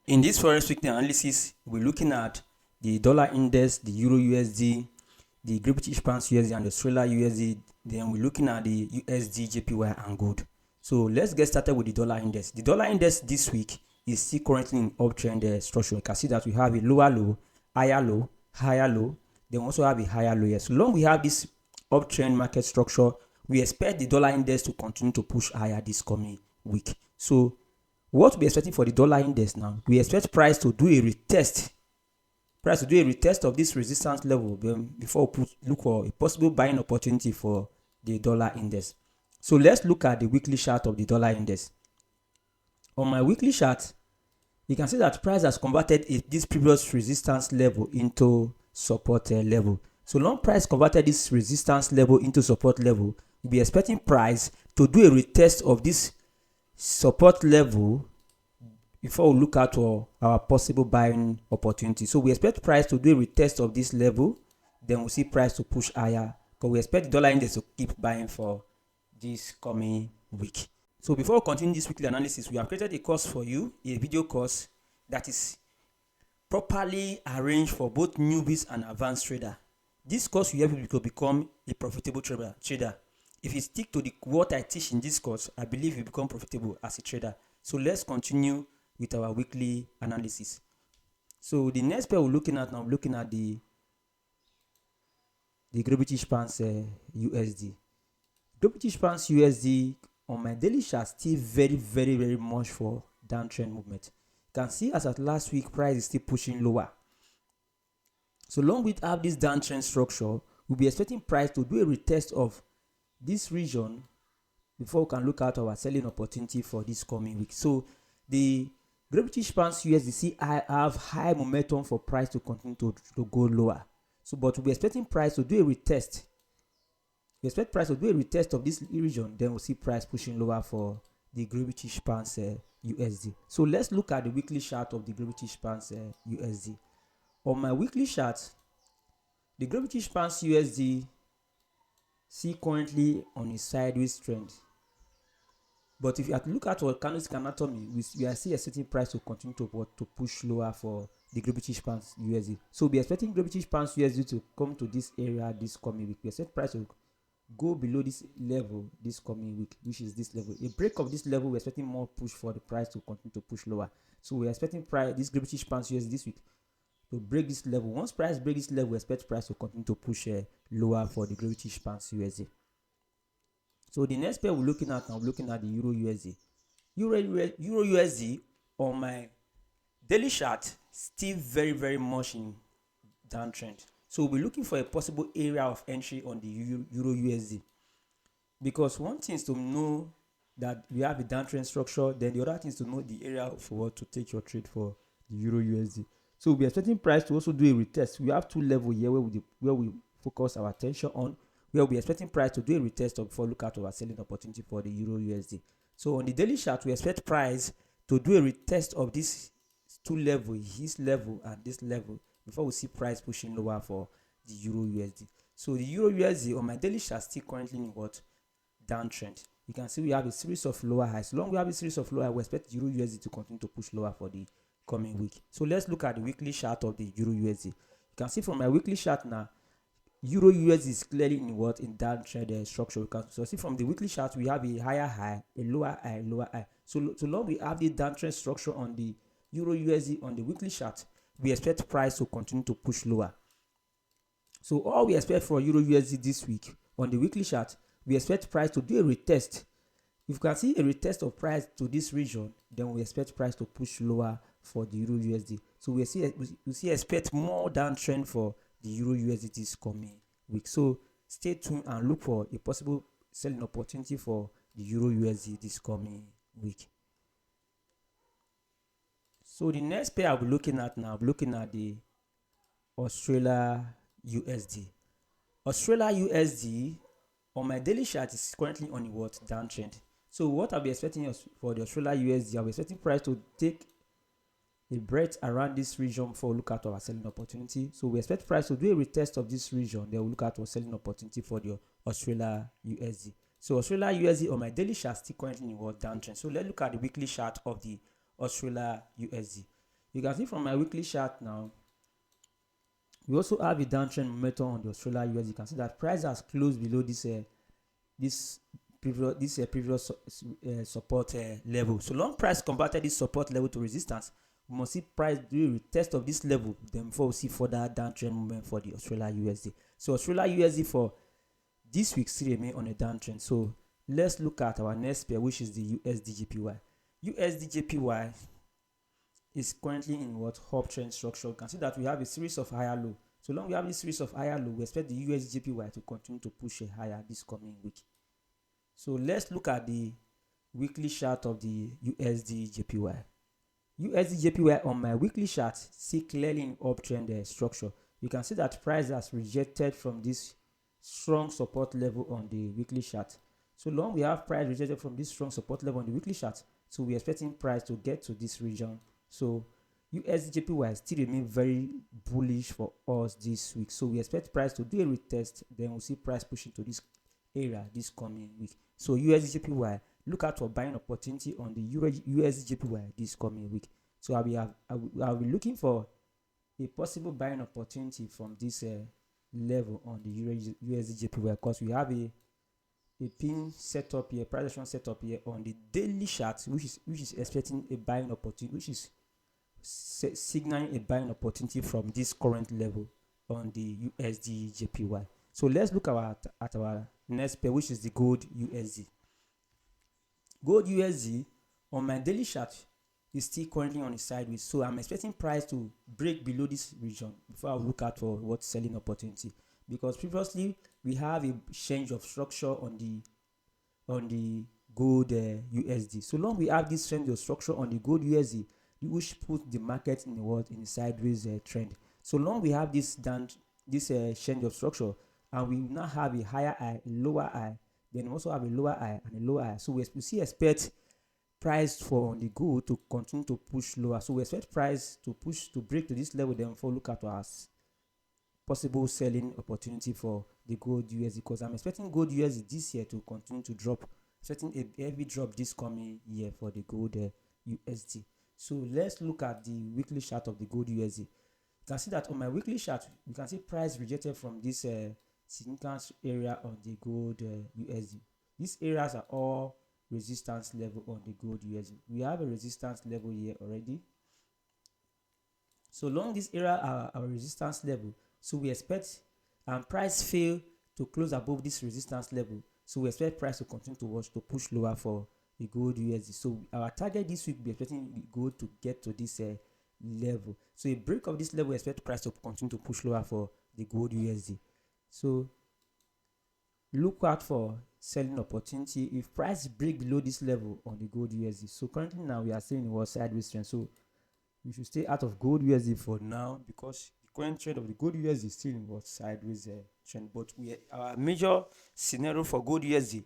In this Forex weekly analysis, we're looking at the dollar index, the Euro USD, the British pounds USD, and the Australia USD. Then we're looking at the USDJPY and gold. So let's get started with the dollar index. The dollar index this week is still currently in uptrend structure. You can see that we have a lower low, higher low, higher low. Then we also have a higher low here. So long we have this uptrend market structure, we expect the dollar index to continue to push higher this coming week. So what we're expecting for the dollar index now, we expect price to do a retest. Price to do a retest of this resistance level before we look for a possible buying opportunity for the dollar index. So let's look at the weekly chart of the dollar index. On my weekly chart, you can see that price has converted this previous resistance level into support level. So long price converted this resistance level into support level, we'll be expecting price to do a retest of this support level before we look at our possible buying opportunity. So we expect price to do a retest of this level, then we'll see price to push higher, because we expect the dollar index to keep buying for this coming week. So before we continue this weekly analysis, we have created a course for you, a video course that is properly arranged for both newbies and advanced trader. This course will help you to become a profitable trader. If you stick to what I teach in this course, I believe you become profitable as a trader. So let's continue with our weekly analysis. So the next pair we're looking at now, we're looking at the British pounds USD. British pounds USD on my daily chart still very much for downtrend movement. You can see as at last week, price is still pushing lower. So long we have this downtrend structure, we'll be expecting price to do a retest of this region before we can look at our selling opportunity for this coming week. So the British pounds USD have high momentum for price to continue to go lower. So but we'll be expecting price to do a retest. We expect price to do a retest of this region, then we'll see price pushing lower for the British pounds USD. So let's look at the weekly chart of the British pounds USD. On my weekly chart, the British pounds USD see currently on a sideways trend. But if you look at our candlestick anatomy, we are still expecting price to continue to push lower for the British pounds USD. So we are expecting British pounds USD to come to this area this coming week. We expect price to go below this level this coming week, which is this level. A break of this level, we're expecting more push for the price to continue to push lower. So we're expecting price, this British pounds USD this week, to break this level. Once price breaks this level, we expect price to continue to push lower for the British pounds USD. So the next pair we're looking at now, we're looking at the Euro USD. Euro USD on my daily chart still very much in downtrend. So we're looking for a possible area of entry on the Euro USD, because one thing is to know that we have a downtrend structure, then the other thing is to know the area for what to take your trade for the Euro USD. So we're expecting price to also do a retest. We have two levels here where we focus our attention on, where we're expecting price to do a retest before look at our selling opportunity for the Euro USD. So on the daily chart, we expect price to do a retest of this two levels, this level and this level, before we see price pushing lower for the Euro USD. So the Euro USD on my daily chart still currently in what? Downtrend. You can see we have a series of lower highs. So long we have a series of lower highs, we expect Euro USD to continue to push lower for the coming week. So let's look at the weekly chart of the Euro USD. You can see from my weekly chart now, Euro USD is clearly in what? In downtrend structure. You can see from the weekly chart, we have a higher high, a lower high, lower high. So long we have the downtrend structure on the Euro USD on the weekly chart, we expect price to continue to push lower. So all we expect for Euro USD this week on the weekly chart, we expect price to do a retest. If you can see a retest of price to this region, then we expect price to push lower for the Euro USD. So we expect more downtrend for the Euro USD this coming week. So stay tuned and look for a possible selling opportunity for the Euro USD this coming week. So the next pair I'll be looking at now, I'll be looking at the Australia USD. Australia USD on my daily chart is currently on a what? Downtrend. So what I'll be expecting for the Australia USD, I'll be expecting price to take a breath around this region before we look at our selling opportunity. So we expect price to do a retest of this region, then we'll look at our selling opportunity for the Australia USD. So Australia USD on my daily chart still currently in what? Downtrend. So let's look at the weekly chart of the Australia USD. You can see from my weekly chart now, we also have a downtrend momentum on the Australia US. You can see that price has closed below this previous support level. So long price converted this support level to resistance, we must see price do a test of this level, then before we see further downtrend movement for the Australia USD. So Australia USD for this week still remain on a downtrend. So let's look at our next pair, which is the USDJPY. USDJPY is currently in what uptrend structure. You can see that we have a series of higher low. So long we have this series of higher low, we expect the USDJPY to continue to push a higher this coming week. So let's look at the weekly chart of the USDJPY. USDJPY on my weekly chart see clearly in uptrend structure. You can see that price has rejected from this strong support level on the weekly chart. So long we have price rejected from this strong support level on the weekly chart, so we're expecting price to get to this region. So USDJPY still remain very bullish for us this week. So we expect price to do a retest, then we'll see price pushing to this area this coming week. So USDJPY, look out for buying opportunity on the USDJPY this coming week. So I'll be looking for a possible buying opportunity from this level on the USDJPY, because we have a pin setup here, price action setup here on the daily chart, which is expecting a buying opportunity, which is signaling a buying opportunity from this current level on the USDJPY. So let's look at our next pair, which is the gold USD. Gold USD on my daily chart is still currently on the sideways, so I'm expecting price to break below this region before I look out for what selling opportunity, because previously we have a change of structure on the gold USD. So long we have this change of structure on the gold USD, which puts the market in the sideways trend. So long we have this change of structure, and we now have a higher high, lower high, then we also have a lower high and a lower high. So we expect price for on the gold to continue to push lower. So we expect price to break to this level, then before look at our possible selling opportunity for the gold USD, because I'm expecting gold USD this year to continue to drop, expecting a heavy drop this coming year for the gold USD. So let's look at the weekly chart of the gold USD. You can see that on my weekly chart, you can see price rejected from this significant area on the gold USD. These areas are all resistance level on the gold USD. We have a resistance level here already. So long this area are our resistance level, so we expect price fail to close above this resistance level, so we expect price to continue to push lower for the gold USD. So our target this week, we expecting the gold to get to this level. So a break of this level, we expect price to continue to push lower for the gold USD. So look out for selling opportunity if price break below this level on the gold USD. So currently now we are seeing what sideways trend, so we should stay out of gold USD for now, because the current trend of the gold USD is still in what sideways trend. But our major scenario for gold USD,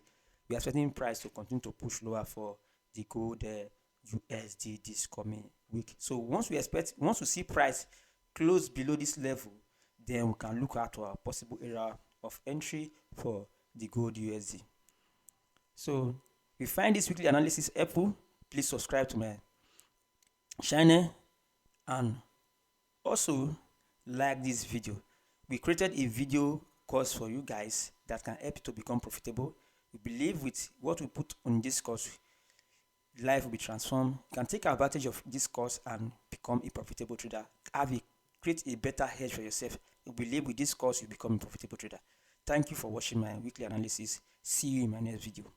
we are expecting price to continue to push lower for the gold USD this coming week. So once we see price close below this level, then we can look at our possible area of entry for the gold USD. So if you find this weekly analysis helpful, please subscribe to my channel and also like this video. We created a video course for you guys that can help you to become profitable. We believe with what we put on this course, life will be transformed. You can take advantage of this course and become a profitable trader. Create a better hedge for yourself. We believe with this course you become a profitable trader. Thank you for watching my weekly analysis. See you in my next video.